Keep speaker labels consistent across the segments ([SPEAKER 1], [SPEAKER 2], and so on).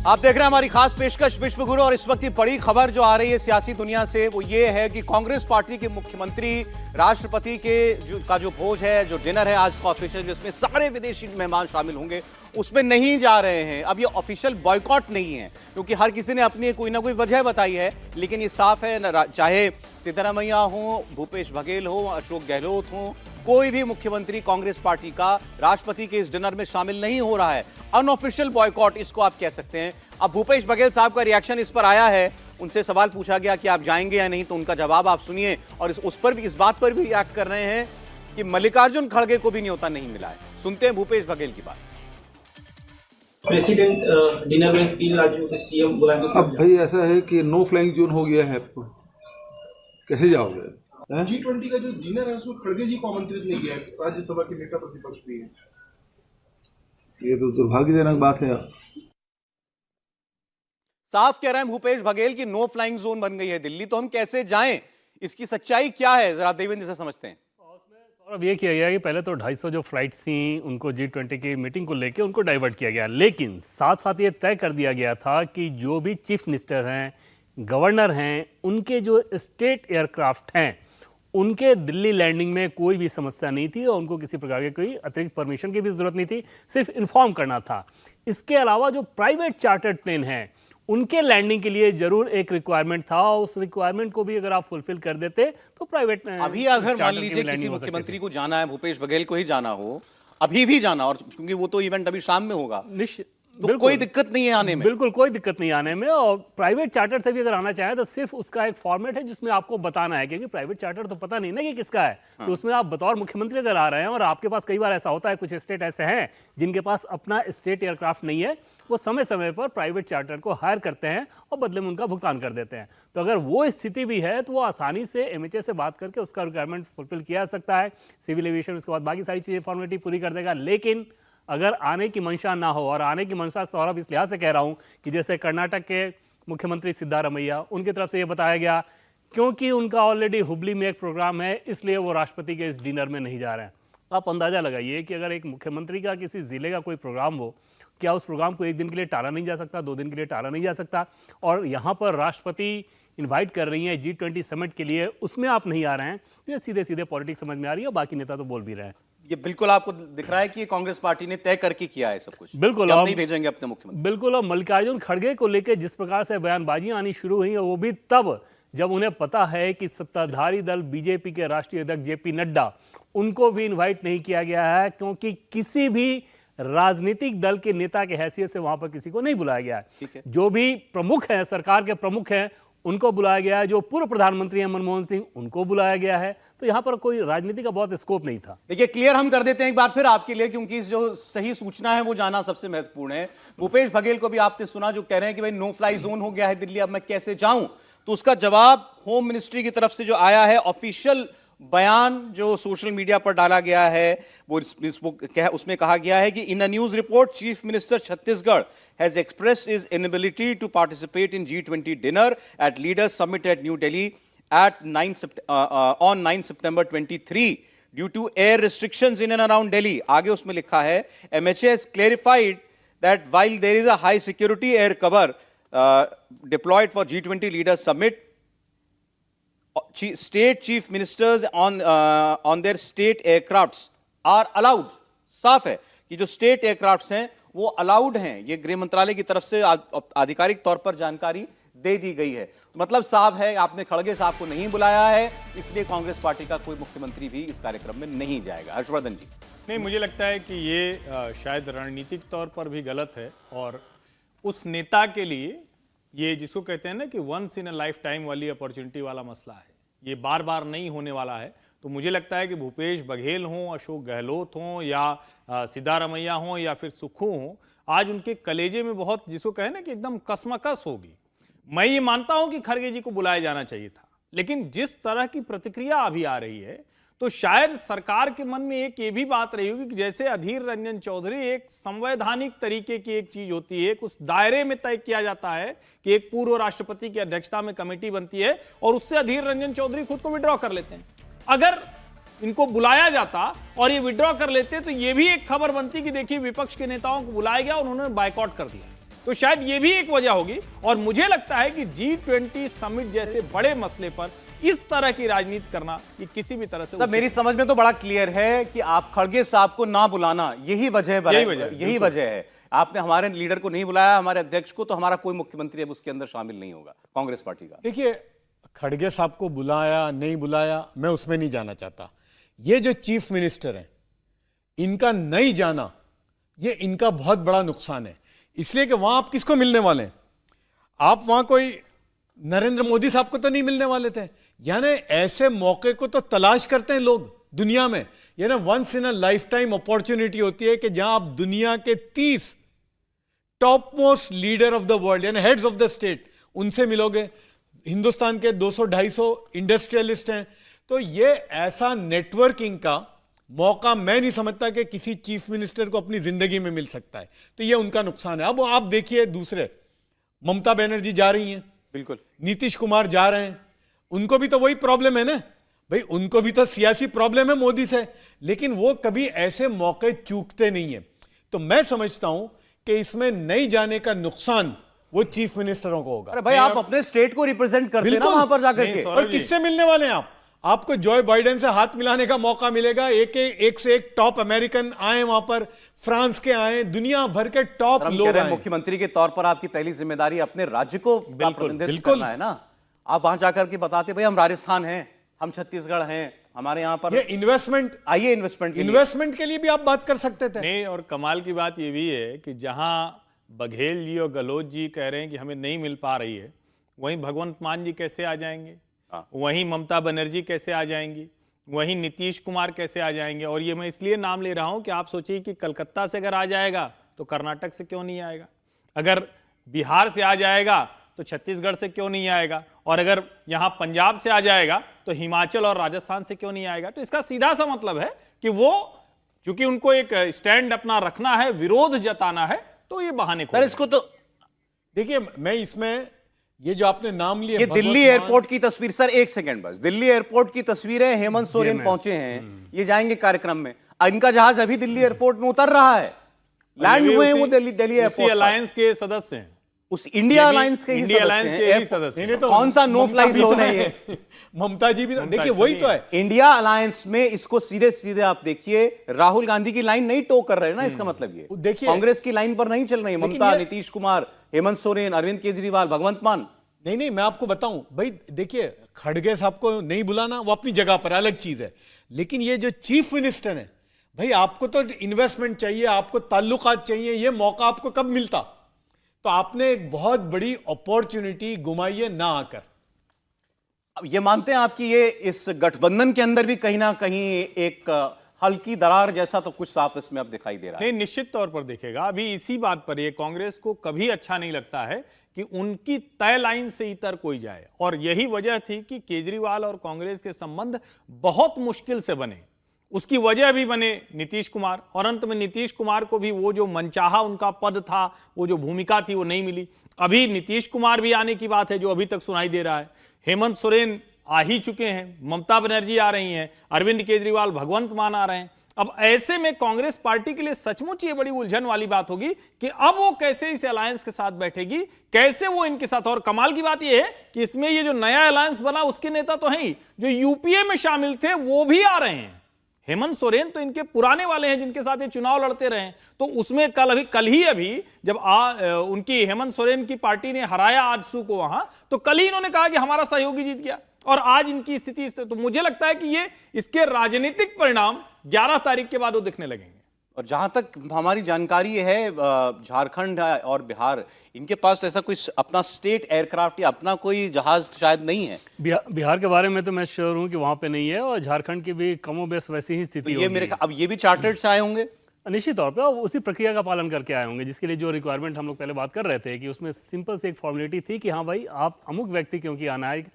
[SPEAKER 1] आप देख रहे हैं हमारी खास पेशकश विश्व गुरु। और इस वक्त की बड़ी खबर जो आ रही है सियासी दुनिया से वो ये है कि कांग्रेस पार्टी के मुख्यमंत्री राष्ट्रपति का जो भोज है, जो डिनर है आज का ऑफिशियल, जिसमें सारे विदेशी मेहमान शामिल होंगे, उसमें नहीं जा रहे हैं। अब ये ऑफिशियल बॉयकॉट नहीं है, क्योंकि हर किसी ने अपनी कोई ना कोई वजह बताई है, लेकिन ये साफ है चाहे सिद्धरामैया हो, भूपेश बघेल हो, अशोक गहलोत हो, कोई भी मुख्यमंत्री कांग्रेस पार्टी का राष्ट्रपति के इस डिनर में शामिल नहीं हो रहा है। अनऑफिशियल बॉयकॉट इसको आप कह सकते हैं। अब भूपेश बघेल साहब का रिएक्शन इस पर आया है, उनसे सवाल पूछा गया कि आप जाएंगे या नहीं, तो उनका जवाब आप सुनिए। और इस बात पर भी रिएक्ट कर रहे हैं कि मल्लिकार्जुन खड़गे को भी न्योता नहीं मिला है। सुनते हैं भूपेश बघेल की बात।
[SPEAKER 2] प्रेसिडेंट डिनर में 3 राज्यों के सीएम बुलाएंगे।
[SPEAKER 3] अब भाई ऐसा है कि नो फ्लाइंग जोन हो गया है, कैसे जाओगे?
[SPEAKER 4] G20 का जो डिनर है उसमें खड़गे जी को आमंत्रित नहीं किया है, राज्यसभा के नेता प्रतिपक्ष भी है।
[SPEAKER 3] ये तो दुर्भाग्यजनक बात है।
[SPEAKER 1] साफ कह रहे हैं भूपेश बघेल की नो फ्लाइंग जोन बन गई है दिल्ली, तो हम कैसे जाएं? इसकी सच्चाई क्या है, जरा देवेंद्र से समझते हैं।
[SPEAKER 5] अब ये किया गया कि पहले तो 250 जो फ्लाइट्स थी उनको G20 की मीटिंग को लेके उनको डाइवर्ट किया गया, लेकिन साथ साथ ये तय कर दिया गया था कि जो भी चीफ मिनिस्टर हैं, गवर्नर हैं, उनके जो स्टेट एयरक्राफ्ट हैं, उनके दिल्ली लैंडिंग में कोई भी समस्या नहीं थी और उनको किसी प्रकार की कोई अतिरिक्त परमिशन की भी जरूरत नहीं थी, सिर्फ इन्फॉर्म करना था। इसके अलावा जो प्राइवेट चार्टर्ड प्लेन हैं उनके लैंडिंग के लिए जरूर एक रिक्वायरमेंट था, उस रिक्वायरमेंट को भी अगर आप फुलफिल कर देते तो प्राइवेट
[SPEAKER 1] अभी अगर मान लीजिए किसी मुख्यमंत्री को जाना है, भूपेश बघेल को ही जाना हो, अभी भी जाना, और क्योंकि वो तो इवेंट अभी शाम में होगा, तो कोई दिक्कत नहीं है आने में।
[SPEAKER 5] बिल्कुल कोई दिक्कत नहीं आने में। और प्राइवेट चार्टर से भी अगर आना चाहे तो सिर्फ उसका एक फॉर्मेट है जिसमें आपको बताना है, क्योंकि प्राइवेट चार्टर तो पता नहीं ना कि किसका है। तो उसमें आप बतौर मुख्यमंत्री अगर आ रहे हैं और आपके पास, कई बार ऐसा होता है कुछ स्टेट ऐसे हैं जिनके पास अपना स्टेट एयरक्राफ्ट नहीं है, वो समय समय पर प्राइवेट चार्टर को हायर करते हैं और बदले में उनका भुगतान कर देते हैं। तो अगर वो स्थिति भी है तो वो आसानी से MHA से बात करके उसका रिक्वायरमेंट फुलफिल किया जा सकता है। सिविल एविएशन उसके बाद बाकी सारी चीज़ें फॉर्मेलिटी पूरी कर देगा। लेकिन अगर आने की मंशा ना हो, और आने की मंशा सौरभ इस लिहाज से कह रहा हूं कि जैसे कर्नाटक के मुख्यमंत्री सिद्धारमैया, उनकी तरफ से ये बताया गया क्योंकि उनका ऑलरेडी हुबली में एक प्रोग्राम है, इसलिए वो राष्ट्रपति के इस डिनर में नहीं जा रहे हैं। आप अंदाजा लगाइए कि अगर एक मुख्यमंत्री का किसी जिले का कोई प्रोग्राम हो, क्या उस प्रोग्राम को 1 दिन के लिए टाला नहीं जा सकता, 2 दिन के लिए टाला नहीं जा सकता? और यहाँ पर राष्ट्रपति इन्वाइट कर रही हैं G20 समिट के लिए, उसमें आप नहीं आ रहे हैं, तो ये सीधे सीधे पॉलिटिक्स समझ में आ रही है। बाकी नेता तो बोल भी रहे हैं।
[SPEAKER 1] ये बिल्कुल आपको दिख रहा है कि कांग्रेस पार्टी ने तय करके किया है सब कुछ।
[SPEAKER 5] बिल्कुल,
[SPEAKER 1] हम नहीं भेजेंगे अपने मुख्यमंत्री।
[SPEAKER 5] बिल्कुल। और मल्लिकार्जुन खड़गे को लेकर जिस प्रकार से बयानबाजी आनी शुरू हुई है, वो भी तब जब उन्हें पता है कि सत्ताधारी दल बीजेपी के राष्ट्रीय अध्यक्ष JP नड्डा, उनको भी इन्वाइट नहीं किया गया है, क्योंकि किसी भी राजनीतिक दल के नेता के हैसियत से वहां पर किसी को नहीं बुलाया गया है। जो भी प्रमुख हैं, सरकार के प्रमुख हैं, उनको बुलाया गया है। जो पूर्व प्रधानमंत्री हैं मनमोहन सिंह, उनको बुलाया गया है। तो यहां पर कोई राजनीति का बहुत स्कोप नहीं था।
[SPEAKER 1] देखिए, क्लियर हम कर देते हैं एक बार फिर आपके लिए, क्योंकि जो सही सूचना है वो जाना सबसे महत्वपूर्ण है। भूपेश बघेल को भी आपने सुना, जो कह रहे हैं कि भाई नो फ्लाई जोन हो गया है दिल्ली, अब मैं कैसे जाऊं? तो उसका जवाब होम मिनिस्ट्री की तरफ से जो आया है, ऑफिशियल बयान जो सोशल मीडिया पर डाला गया है, वो उसमें कहा गया है कि in a news report chief minister Chhattisgarh has expressed his inability to participate in G20 dinner at Leaders Summit at New Delhi on 9 September 23 due to air restrictions in and around Delhi. आगे उसमें लिखा है, MHA has clarified that while there is a high security air cover deployed for G20 Leaders Summit, state chief ministers on their state aircrafts are allowed. साफ है कि जो state aircrafts हैं वो अलाउड हैं। ये गृह मंत्रालय की तरफ से आधिकारिक तौर पर जानकारी दे दी गई है। मतलब साहब है, आपने खड़गे साहब को नहीं बुलाया है, इसलिए कांग्रेस पार्टी का कोई मुख्यमंत्री भी इस कार्यक्रम में नहीं जाएगा। हर्षवर्धन जी।
[SPEAKER 6] नहीं, मुझे लगता है कि ये शायद रणनीतिक तौर पर भी गलत है, और उस नेता के लिए ये जिसको कहते हैं ना कि once in a lifetime वाली अपॉर्चुनिटी वाला मसला है, ये बार बार नहीं होने वाला है। तो मुझे लगता है कि भूपेश बघेल हों, अशोक गहलोत हों, या सिद्धारमैया हों, या फिर सुक्खू हों, आज उनके कलेजे में बहुत, जिसको कहे ना कि एकदम कसमकस होगी। मैं ये मानता हूं कि खड़गे जी को बुलाया जाना चाहिए था, लेकिन जिस तरह की प्रतिक्रिया अभी आ रही है, तो शायद सरकार के मन में एक ये भी बात रही होगी कि जैसे अधीर रंजन चौधरी एक संवैधानिक तरीके की एक चीज होती है, उस दायरे में तय किया जाता है कि एक पूर्व राष्ट्रपति की अध्यक्षता में कमेटी बनती है और उससे अधीर रंजन चौधरी खुद को विड्रॉ कर लेते हैं। अगर इनको बुलाया जाता और ये विड्रॉ कर लेते तो ये भी एक खबर बनती कि देखिए विपक्ष के नेताओं को बुलाया गया और उन्होंने बायकॉट कर दिया। तो शायद ये भी एक वजह होगी। और मुझे लगता है कि G20 समिट जैसे बड़े मसले पर इस तरह की राजनीति करना ये किसी भी तरह से
[SPEAKER 1] तब मेरी समझ में तो बड़ा क्लियर है कि आप खड़गे साहब को ना बुलाना यही वजह है। आपने हमारे लीडर को नहीं बुलाया, हमारे अध्यक्ष को, तो हमारा कोई मुख्यमंत्री अब उसके अंदर शामिल नहीं होगा कांग्रेस पार्टी का।
[SPEAKER 7] देखिए, खड़गे साहब को बुलाया नहीं बुलाया मैं उसमें नहीं जाना चाहता। ये जो चीफ मिनिस्टर हैं, इनका नहीं जाना ये इनका बहुत बड़ा नुकसान है। इसलिए कि वहां आप किसको मिलने वाले हैं? आप वहां कोई नरेंद्र मोदी साहब को तो नहीं मिलने वाले थे। यानी ऐसे मौके को तो तलाश करते हैं लोग दुनिया में। यानी once in a lifetime opportunity होती है कि जहां आप दुनिया के 30 topmost leader of the world यानी हेड्स ऑफ द स्टेट उनसे मिलोगे। हिंदुस्तान के 200-250 इंडस्ट्रियलिस्ट हैं। तो ये ऐसा नेटवर्किंग का मौका मैं नहीं समझता कि किसी चीफ मिनिस्टर को अपनी जिंदगी में मिल सकता है। तो ये उनका नुकसान है। अब आप देखिए दूसरे, ममता बनर्जी जा रही हैं,
[SPEAKER 1] बिल्कुल
[SPEAKER 7] नीतीश कुमार जा रहे हैं, उनको भी तो वही प्रॉब्लम है ना भाई, उनको भी तो सियासी प्रॉब्लम है मोदी से, लेकिन वो कभी ऐसे मौके चूकते नहीं है। तो मैं समझता हूं कि इसमें नहीं जाने का नुकसान वो चीफ मिनिस्टरों को होगा।
[SPEAKER 1] अरे भाई, आप अपने स्टेट को रिप्रेजेंट करते हैं ना वहां पर जाकर के।
[SPEAKER 7] और किससे मिलने वाले हैं आप? आपको जॉय बाइडेन से हाथ मिलाने का मौका मिलेगा। एक से एक टॉप अमेरिकन आए वहां पर, फ्रांस के आए, दुनिया भर के टॉप लोग आए।
[SPEAKER 1] मुख्यमंत्री के तौर पर आपकी पहली जिम्मेदारी अपने राज्य को प्रतिनिधित्व करना है ना। आप वहां जाकर के बताते भाई हम राजस्थान हैं, हम छत्तीसगढ़ हैं, हमारे यहाँ पर
[SPEAKER 7] ये इन्वेस्टमेंट,
[SPEAKER 1] आइए इन्वेस्टमेंट
[SPEAKER 7] के लिए भी आप बात कर सकते थे।
[SPEAKER 6] नहीं, और कमाल की बात ये भी है कि जहां बघेल जी और गहलोत जी कह रहे हैं कि हमें नहीं मिल पा रही है, वहीं भगवंत मान जी कैसे आ जाएंगे, वहीं ममता बनर्जी कैसे आ जाएंगी, वहीं नीतीश कुमार कैसे आ जाएंगे। और ये मैं इसलिए नाम ले रहा हूं कि आप सोचिए कि कलकत्ता से अगर आ जाएगा तो कर्नाटक से क्यों नहीं आएगा, अगर बिहार से आ जाएगा तो छत्तीसगढ़ से क्यों नहीं आएगा, और अगर यहां पंजाब से आ जाएगा तो हिमाचल और राजस्थान से क्यों नहीं आएगा। तो इसका सीधा सा मतलब है कि वो चूंकि उनको एक स्टैंड अपना रखना है, विरोध जताना है, तो ये बहाने
[SPEAKER 1] सर इसको तो
[SPEAKER 7] देखिए, मैं इसमें ये जो आपने नाम लिए,
[SPEAKER 1] ये दिल्ली एयरपोर्ट की तस्वीर, सर एक सेकंड बस, दिल्ली एयरपोर्ट की तस्वीरें, हेमंत सोरेन पहुंचे हैं, ये जाएंगे कार्यक्रम में, इनका जहाज अभी दिल्ली एयरपोर्ट में उतर रहा है, लैंड हुए हैं वो दिल्ली एयरपोर्ट।
[SPEAKER 6] अलायंस के सदस्य हैं,
[SPEAKER 1] उस इंडिया अलायंस के ही सदस्य। कौन सा नो फ्लाई जोन है ये?
[SPEAKER 7] ममता जी भी देखिए वही तो है।
[SPEAKER 1] इंडिया अलायंस में इसको सीधे सीधे आप देखिए, राहुल गांधी की लाइन नहीं टो कर रहे ना, इसका मतलब ये
[SPEAKER 7] देखिए
[SPEAKER 1] कांग्रेस की लाइन पर नहीं चल रही। ममता, नीतीश कुमार, हेमंत सोरेन, अरविंद केजरीवाल, भगवंत मान।
[SPEAKER 7] नहीं, मैं आपको बताऊं भाई, देखिए खड़गे साहब को नहीं बुलाना वो अपनी जगह पर अलग चीज है, लेकिन ये जो चीफ मिनिस्टर है भाई, आपको तो इन्वेस्टमेंट चाहिए, आपको ताल्लुकात चाहिए, ये मौका आपको कब मिलता? तो आपने एक बहुत बड़ी अपॉर्चुनिटी गुमाई है ना आकर।
[SPEAKER 1] अब ये मानते हैं आपकी ये इस गठबंधन के अंदर भी कहीं ना कहीं एक हल्की दरार जैसा तो कुछ साफ इसमें अब दिखाई दे रहा है।
[SPEAKER 6] नहीं, निश्चित तौर पर दिखेगा। अभी इसी बात पर ये कांग्रेस को कभी अच्छा नहीं लगता है कि उनकी तय लाइन से इतर कोई जाए, और यही वजह थी कि केजरीवाल और कांग्रेस के संबंध बहुत मुश्किल से बने। उसकी वजह भी बने नीतीश कुमार, और अंत में नीतीश कुमार को भी वो जो मनचाहा उनका पद था, वो जो भूमिका थी, वो नहीं मिली। अभी नीतीश कुमार भी आने की बात है, जो अभी तक सुनाई दे रहा है। हेमंत सोरेन आ ही चुके हैं, ममता बनर्जी आ रही हैं, अरविंद केजरीवाल, भगवंत मान आ रहे हैं। अब ऐसे में कांग्रेस पार्टी के लिए सचमुच ये बड़ी उलझन वाली बात होगी कि अब वो कैसे इस अलायंस के साथ बैठेगी, कैसे वो इनके साथ। और कमाल की बात ये है कि इसमें ये जो नया अलायंस बना, उसके नेता तो हैं ही, जो यूपीए में शामिल थे वो भी आ रहे हैं। हेमंत सोरेन तो इनके पुराने वाले हैं, जिनके साथ ये चुनाव लड़ते रहे। तो उसमें कल ही जब उनकी हेमंत सोरेन की पार्टी ने हराया आजसू को वहां, तो कल ही इन्होंने कहा कि हमारा सहयोगी जीत गया, और आज इनकी स्थिति तो मुझे लगता है कि ये इसके राजनीतिक परिणाम 11 तारीख के बाद वो दिखने लगेंगे।
[SPEAKER 1] और जहां तक हमारी जानकारी है, झारखंड और बिहार, इनके पास ऐसा कोई अपना स्टेट एयरक्राफ्ट या अपना कोई जहाज शायद नहीं है।
[SPEAKER 5] बिहार के बारे में तो मैं श्योर हूं कि वहां पे नहीं है, और झारखंड की भी कमोबेश वैसी ही स्थिति
[SPEAKER 1] तो ये मेरे अब ये भी चार्टर्ड से आए होंगे
[SPEAKER 5] निश्चित तौर पे, और उसी प्रक्रिया का पालन करके आए होंगे, जिसके लिए जो रिक्वायरमेंट हम लोग पहले बात कर रहे थे कि उसमें सिंपल से एक फॉर्मेलिटी थी कि हाँ भाई आप अमुक व्यक्ति क्योंकि आना है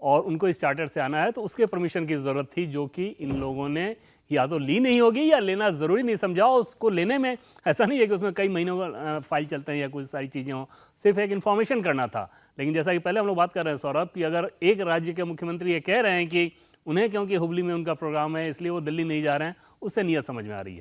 [SPEAKER 5] और उनको इस चार्टर से आना है, तो उसके परमिशन की जरूरत थी, जो कि इन लोगों ने या तो ली नहीं होगी या लेना जरूरी नहीं समझा। उसको लेने में ऐसा नहीं है कि उसमें कई महीनों का फाइल चलते हैं या कुछ सारी चीज़ें हों, सिर्फ एक इन्फॉर्मेशन करना था। लेकिन जैसा कि पहले हम लोग बात कर रहे हैं सौरभ, कि अगर एक राज्य के मुख्यमंत्री ये कह रहे हैं कि उन्हें क्योंकि हुबली में उनका प्रोग्राम है इसलिए वो दिल्ली नहीं जा रहे हैं, उससे नीयत समझ में आ रही है।